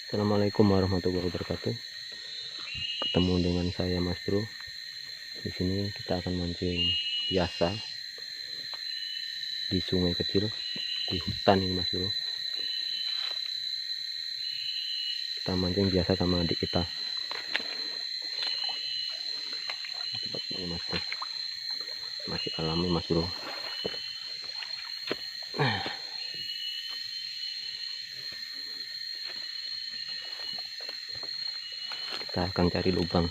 Assalamualaikum warahmatullahi wabarakatuh. Ketemu dengan saya Mas Bro. Di sini kita akan mancing biasa di sungai kecil, di hutan ini Mas Bro. Kita mancing biasa sama adik kita. Tempat ini Mas Bro. Masih alami Mas Bro. Kita akan cari lubang.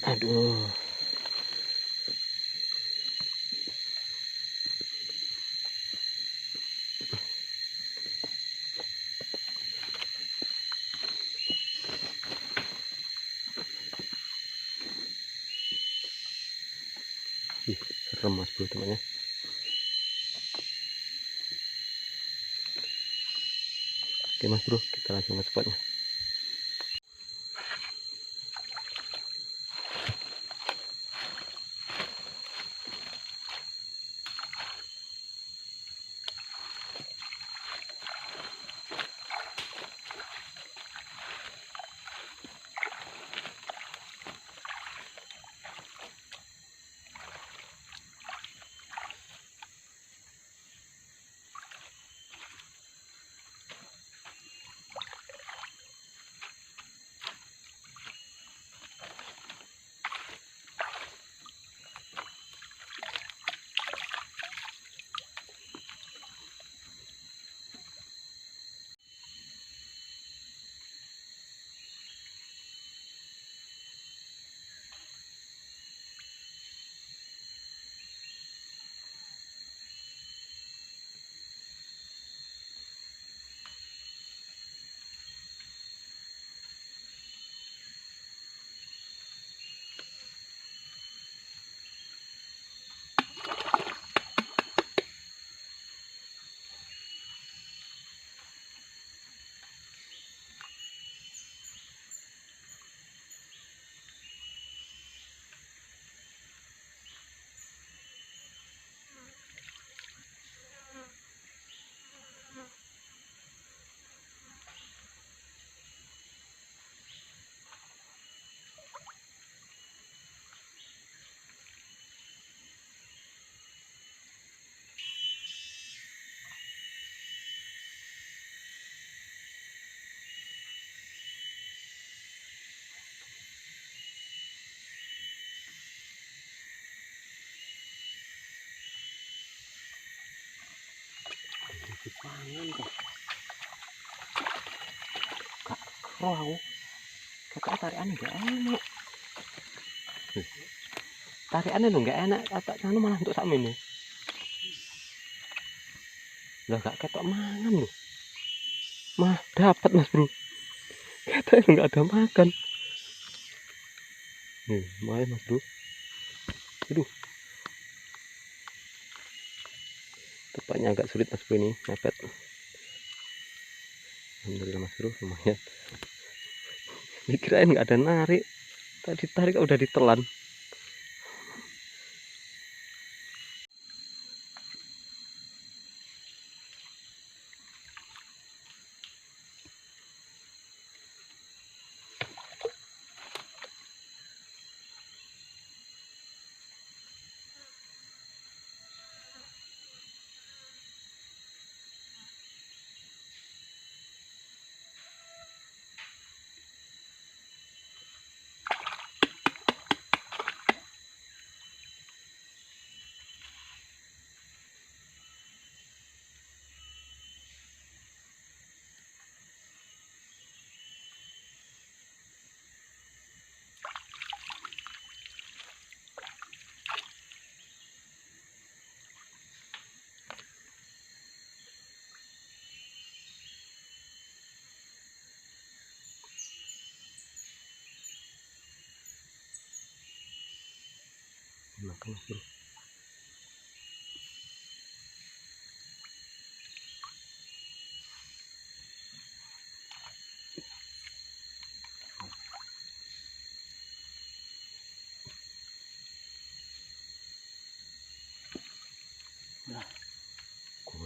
Aduh. Ih, serem Mas Bro temannya. Oke Mas Bro, kita langsung ke spotnya. Pangan kok. Kak, roh aku. Kakak tarikannya gak enak. Tarikannya lo gak enak. Kata anu malah untuk sak ini. Lah gak ketok mangan lo. Mah dapat Mas Bro. Katanya gak ada makan. Main Mas Bro. Aduh. Tepatnya agak sulit Mas Bro ini. Mepet. Alhamdulillah Mas Bro, lumayan. Dikirain nggak ada narik, tadi tarik udah ditelan. Makan Mas Bro.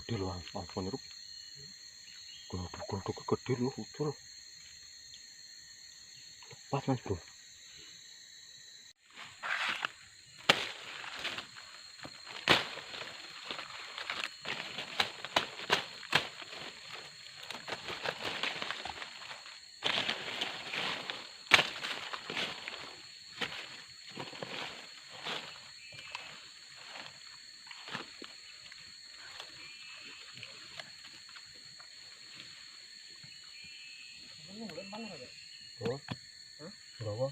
gede loh, ampun Rup. Geluduk gede loh, ucul. Pas Mas Bro. Oh, berapa?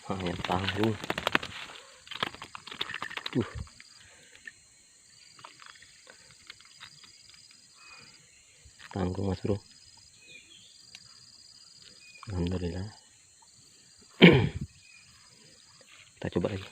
Yang tangguh. Tangguh Mas Bro. Alhamdulillah. Kita coba lagi.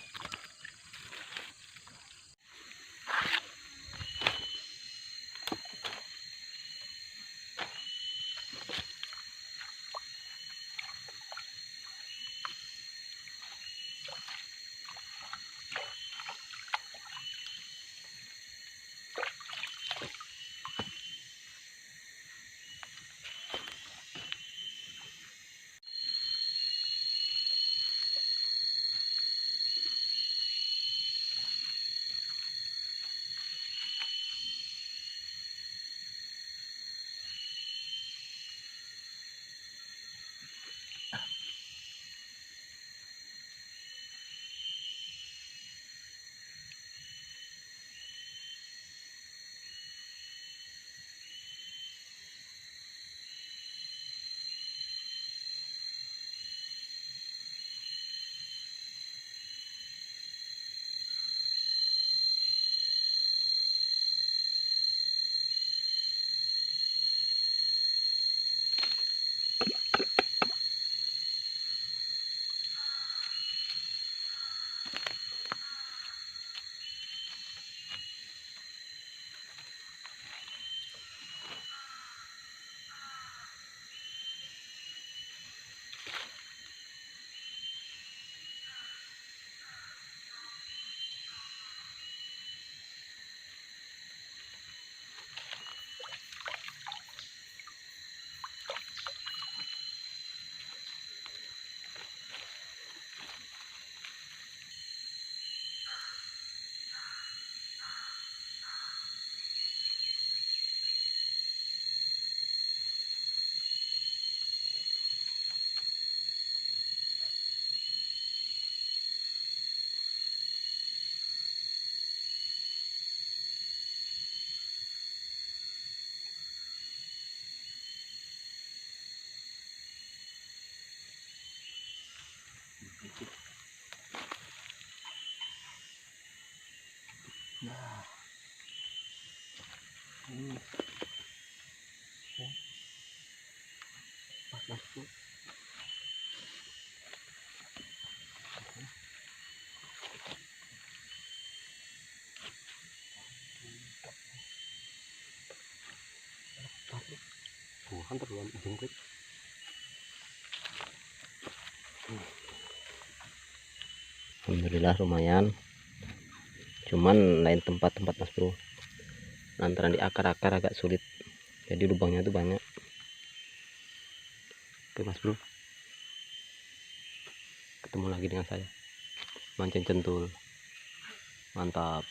Nah, ini pas mas bro. Bukan terlalu jengkrik. Alhamdulillah lumayan, cuman lain tempat-tempat mas bro, lantaran di akar-akar agak sulit, jadi lubangnya itu banyak. Oke mas bro, ketemu lagi dengan saya mancing centul, mantap.